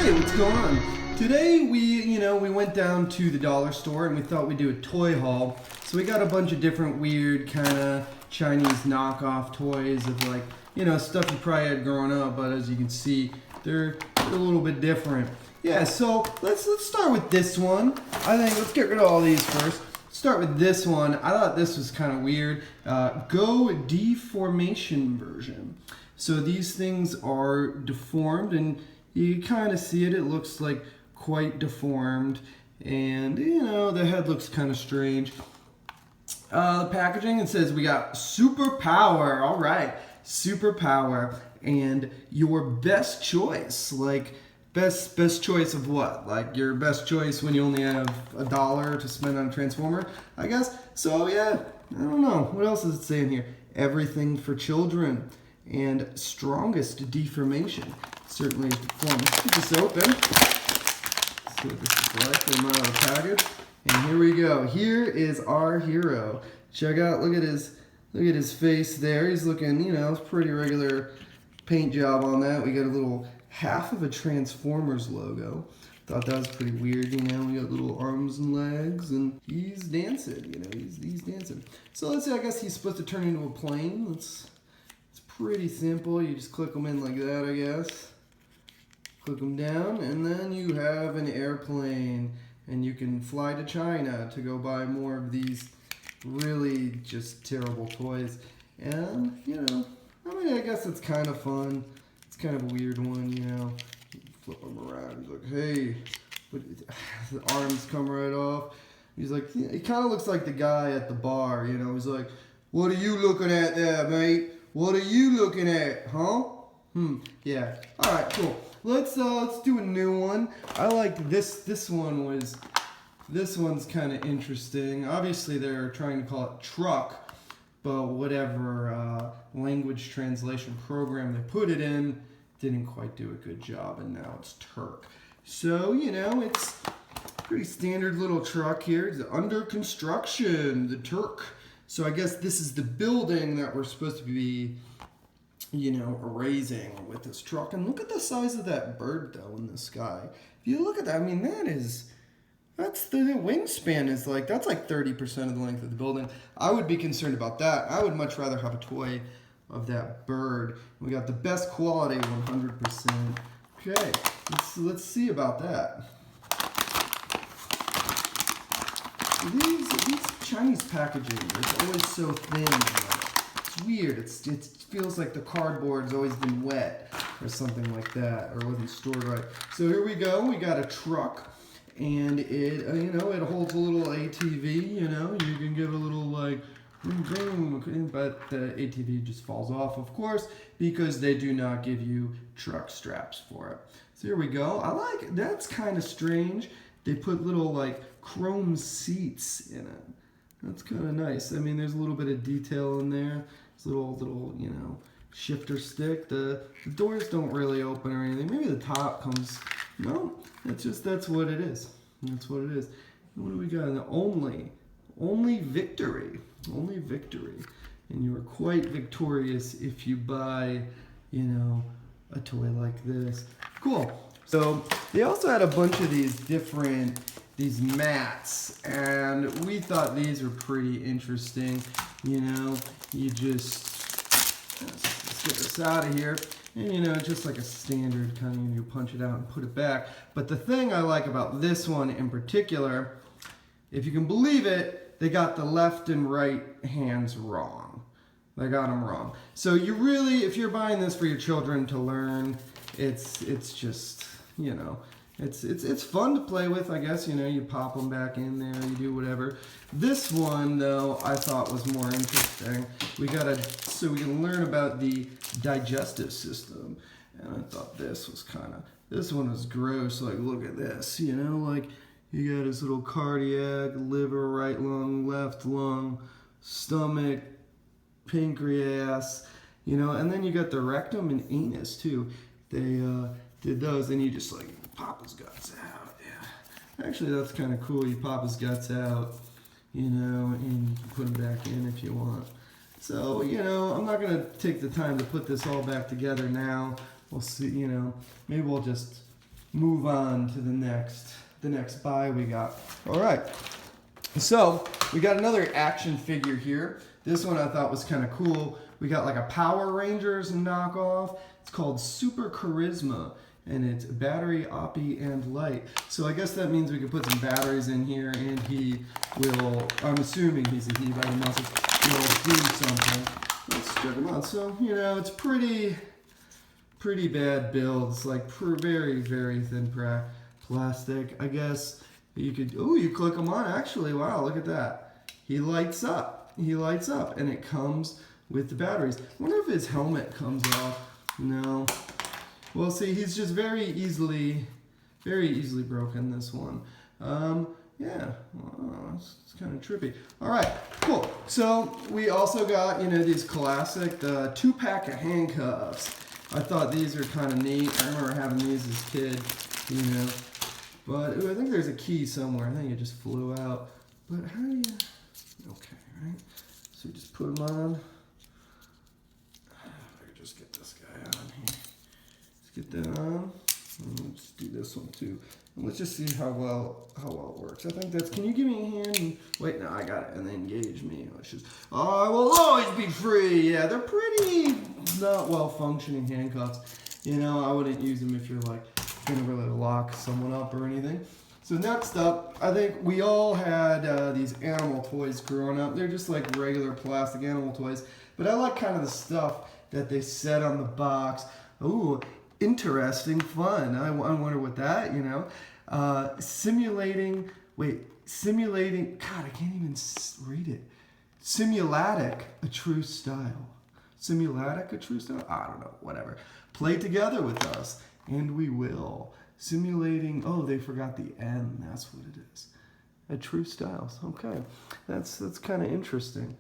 Hey, what's going on? Today we went down to the dollar store and we thought we'd do a toy haul. So we got a bunch of different weird kind of Chinese knockoff toys of like, stuff you probably had growing up, but as you can see, they're a little bit different. Yeah, so let's start with this one. I think let's get rid of all these first. Start with this one. I thought this was kind of weird. Go deformation version. So these things are deformed and you kind of see it. It looks like quite deformed, and the head looks kind of strange. The packaging, it says we got superpower. All right, superpower, and your best choice. Like best choice of what? Like your best choice when you only have $1 to spend on a Transformer, I guess. So yeah, I don't know. What else is it saying here? Everything for children. And strongest deformation. Certainly is deformed. Let's get this open. Let's see what this is like. Get him out of the package. And here we go. Here is our hero. Check out, look at his face there. He's looking, it's pretty regular paint job on that. We got a little half of a Transformers logo. Thought that was pretty weird, We got little arms and legs, and he's dancing, he's dancing. So let's see, I guess he's supposed to turn into a plane. It's pretty simple. You just click them in like that, I guess. Click them down, and then you have an airplane, and you can fly to China to go buy more of these really just terrible toys. And, I guess it's kind of fun. It's kind of a weird one, You flip them around. He's like, hey, but the arms come right off. He's like, he kind of looks like the guy at the bar, He's like, what are you looking at there, mate? What are you looking at, huh? Yeah. All right, cool. Let's do a new one. I like this. This one's kind of interesting. Obviously, they're trying to call it truck, but whatever language translation program they put it in didn't quite do a good job, and now it's Turk. So it's pretty standard little truck here. It's under construction, the Turk. So I guess this is the building that we're supposed to be, erasing with this truck. And look at the size of that bird, though, in the sky. If you look at that, that's the wingspan is like, that's like 30% of the length of the building. I would be concerned about that. I would much rather have a toy of that bird. We got the best quality, 100%. Okay, let's see about that. These Chinese packaging is always so thin. It's weird. It feels like the cardboard's always been wet or something like that, or wasn't stored right. So here we go. We got a truck, and it it holds a little ATV. You can give a little like boom, boom, but the ATV just falls off, of course, because they do not give you truck straps for it. So here we go. I like it. That's kind of strange. They put little like chrome seats in it. That's kind of nice. There's a little bit of detail in there. There's a little shifter stick. The doors don't really open or anything. Maybe the top comes. No, that's what it is. That's what it is. What do we got? Only victory. Only victory. And you are quite victorious if you buy, a toy like this. Cool. So they also had a bunch of these mats, and we thought these were pretty interesting. You just let's get this out of here, and just like a standard kind of, you punch it out and put it back. But the thing I like about this one in particular, if you can believe it, they got the left and right hands wrong. They got them wrong. So you really, if you're buying this for your children to learn, it's just, it's fun to play with, I guess. You pop them back in there, you do whatever. This one, though, I thought was more interesting. So we can learn about the digestive system. And I thought this one was gross. Like, look at this, like you got his little cardiac, liver, right lung, left lung, stomach, pancreas, and then you got the rectum and anus too. They did those, and you just like pop his guts out. Yeah, actually that's kind of cool. You pop his guts out, and you can put them back in if you want. So I'm not gonna take the time to put this all back together now. We'll see. Maybe we'll just move on to the next buy we got. All right. So we got another action figure here. This one I thought was kind of cool. We got like a Power Rangers knockoff. It's called Super Charisma, and it's battery, oppie, and light. So I guess that means we could put some batteries in here, and he will, I'm assuming he's a he by the muscles, he'll do something. Let's check him out. So, you know, it's pretty bad builds, like very, very thin plastic. I guess you could, you click him on, actually, wow, look at that. He lights up, and it comes with the batteries. I wonder if his helmet comes off. No. Well, see, he's just very easily broken, this one. Yeah, it's kind of trippy. All right, cool. So we also got, you know, these classic 2-pack of handcuffs. I thought these are kind of neat. I remember having these as a kid, you know. But I think there's a key somewhere. I think it just flew out. But how do you... Okay, right? So you just put them on. I could just get this guy on here. Let's get that on. And let's do this one too. And let's just see how well it works. I think that's... Can you give me a hand? And, wait, no, I got it. And then engage me. Let's just... Oh, I will always be free. Yeah, they're pretty not well-functioning handcuffs. You know, I wouldn't use them if you're like gonna really lock someone up or anything. So next up, I think we all had these animal toys growing up. They're just like regular plastic animal toys. But I like kind of the stuff that they said on the box. Ooh, interesting, fun. I wonder what that, you know. Simulating, God, I can't even read it. Simulatic, a true style. Simulatic, a true style? I don't know, whatever. Play together with us, and we will. Simulating, oh, they forgot the N, that's what it is. A true style, okay. That's kind of interesting.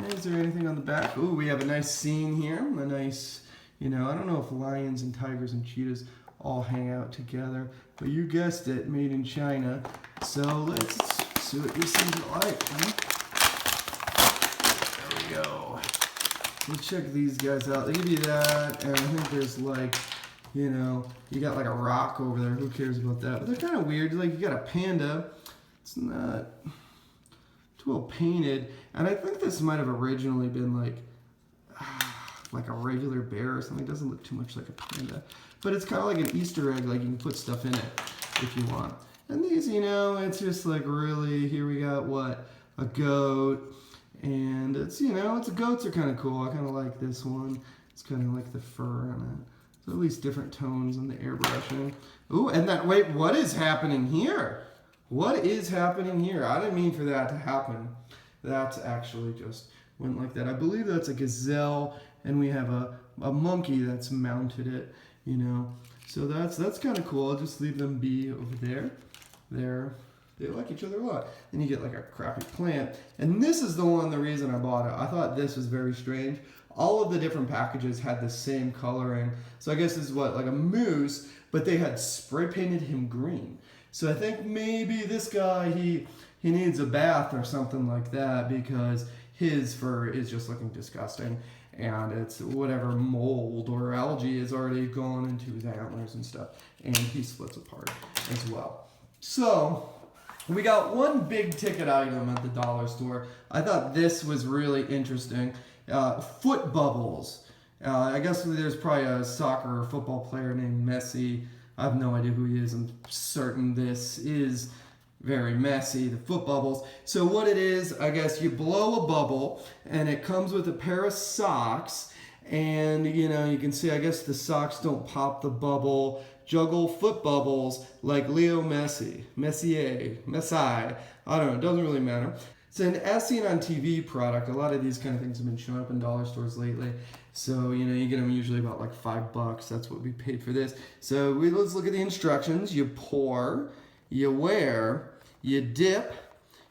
Is there anything on the back? Ooh, we have a nice scene here, a nice, you know, I don't know if lions and tigers and cheetahs all hang out together, but you guessed it, made in China. So let's see what this thing's like, huh? There we go. Let's check these guys out. They give you that, and I think there's like, you know, you got like a rock over there. Who cares about that? But they're kind of weird. Like, you got a panda. It's not too well painted. And I think this might have originally been like a regular bear or something. It doesn't look too much like a panda. But it's kind of like an Easter egg. Like, you can put stuff in it if you want. And these, you know, it's just like really, here we got what? A goat. And it's, you know, goats are kind of cool. I kind of like this one. It's kind of like the fur on it. So at least different tones on the airbrushing. Ooh, and that, wait, what is happening here? What is happening here? I didn't mean for that to happen. That's actually just went like that. I believe that's a gazelle, and we have a monkey that's mounted it, you know. So that's kind of cool. I'll just leave them be over there. They like each other a lot. Then you get like a crappy plant. And this is the reason I bought it. I thought this was very strange. All of the different packages had the same coloring. So I guess this is what, like a moose, but they had spray painted him green. So I think maybe this guy, he needs a bath or something like that, because his fur is just looking disgusting. And it's whatever mold or algae is already gone into his antlers and stuff. And he splits apart as well. So we got one big ticket item at the dollar store. I thought this was really interesting. Foot bubbles. I guess there's probably a soccer or football player named Messi. I have no idea who he is. I'm certain this is very messy, the foot bubbles. So what it is, I guess you blow a bubble, and it comes with a pair of socks. And, you know, you can see, I guess the socks don't pop the bubble. Juggle foot bubbles like Leo Messi. I don't know, it doesn't really matter. It's an as seen on TV product. A lot of these kind of things have been showing up in dollar stores lately. So, you know, you get them usually about like $5. That's what we paid for this. So let's look at the instructions. You pour, you wear, you dip,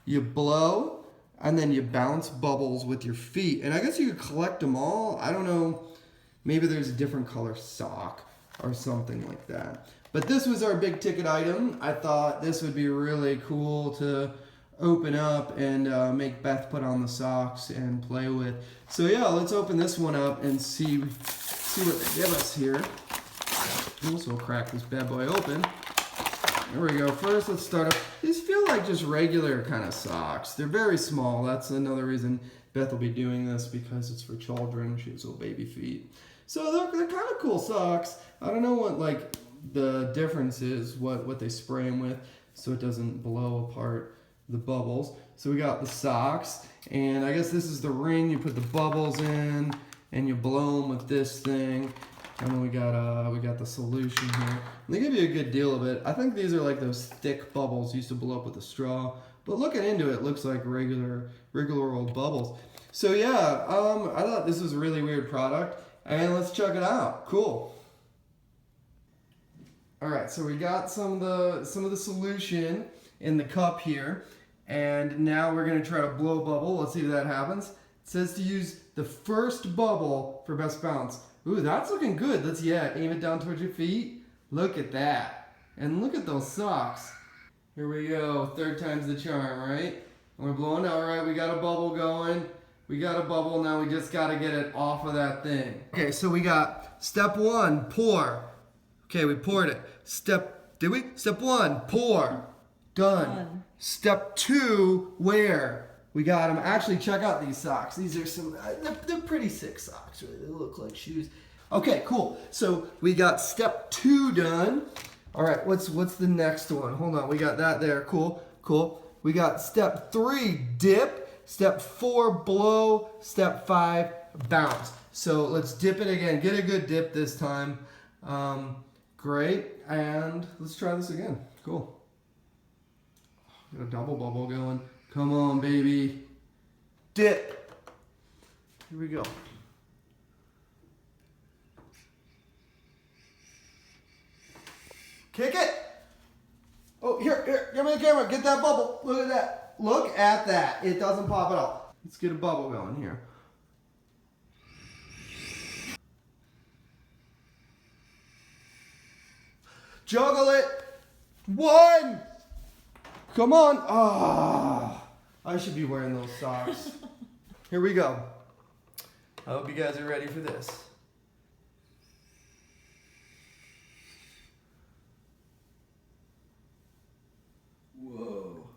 you blow, and then you bounce bubbles with your feet. And I guess you could collect them all. I don't know. Maybe there's a different color sock or something like that. But this was our big ticket item. I thought this would be really cool to open up and make Beth put on the socks and play with. So yeah, let's open this one up and see what they give us here. Also crack this bad boy open. Here we go. First, let's start off. These feel like just regular kind of socks. They're very small. That's another reason Beth will be doing this, because it's for children. She has little baby feet. So they're kind of cool socks. I don't know what like the difference is, what they spray them with, so it doesn't blow apart the bubbles. So we got the socks, and I guess this is the ring. You put the bubbles in, and you blow them with this thing. And then we got the solution here. And they give you a good deal of it. I think these are like those thick bubbles used to blow up with a straw. But looking into it, it looks like regular old bubbles. So yeah, I thought this was a really weird product, and let's check it out. Cool. All right, so we got some of the solution in the cup here, and now we're gonna try to blow a bubble. Let's see if that happens. It says to use the first bubble for best bounce. Ooh, that's looking good. Let's aim it down towards your feet. Look at that, and look at those socks. Here we go. Third time's the charm, right? And we're blowing. All right, we got a bubble going. We got a bubble. Now we just gotta get it off of that thing. Okay, so we got step 1, pour. Okay, we poured it. Step 1, pour. Done. Step 2, wear. We got them. Actually, check out these socks. These are some, they're pretty sick socks. Really. They look like shoes. Okay, cool. So we got step 2 done. All right, what's the next one? Hold on, we got that there. Cool. We got step 3, dip. Step 4, blow. Step 5, bounce. So let's dip it again. Get a good dip this time. Great, and let's try this again. Cool. Got a double bubble going. Come on, baby. Dip. Here we go. Kick it. Oh, here, give me the camera. Get that bubble. Look at that. Look at that. It doesn't pop at all. Let's get a bubble going here. Juggle it. 1. Come on. Ah, I should be wearing those socks. Here we go. I hope you guys are ready for this. Whoa.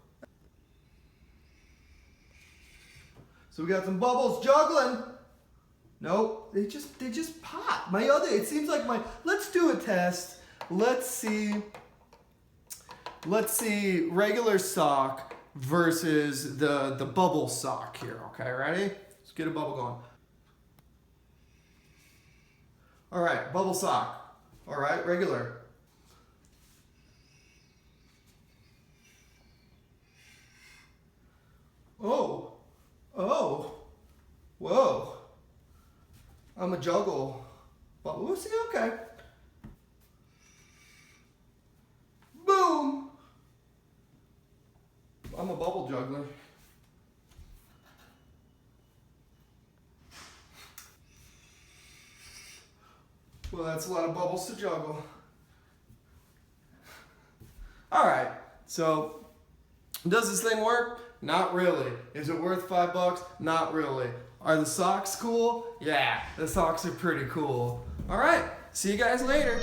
So we got some bubbles juggling. Nope, they just pop. It seems like let's do a test. Let's see regular sock versus the bubble sock here. Okay, ready? Let's get a bubble going. All right, bubble sock. All right, regular. Oh, whoa. I'm a juggle. Bubble, we'll see, okay. Boom! I'm a bubble juggler. Well, that's a lot of bubbles to juggle. All right, so does this thing work? Not really. Is it worth $5? Not really. Are the socks cool? Yeah, the socks are pretty cool. All right, see you guys later.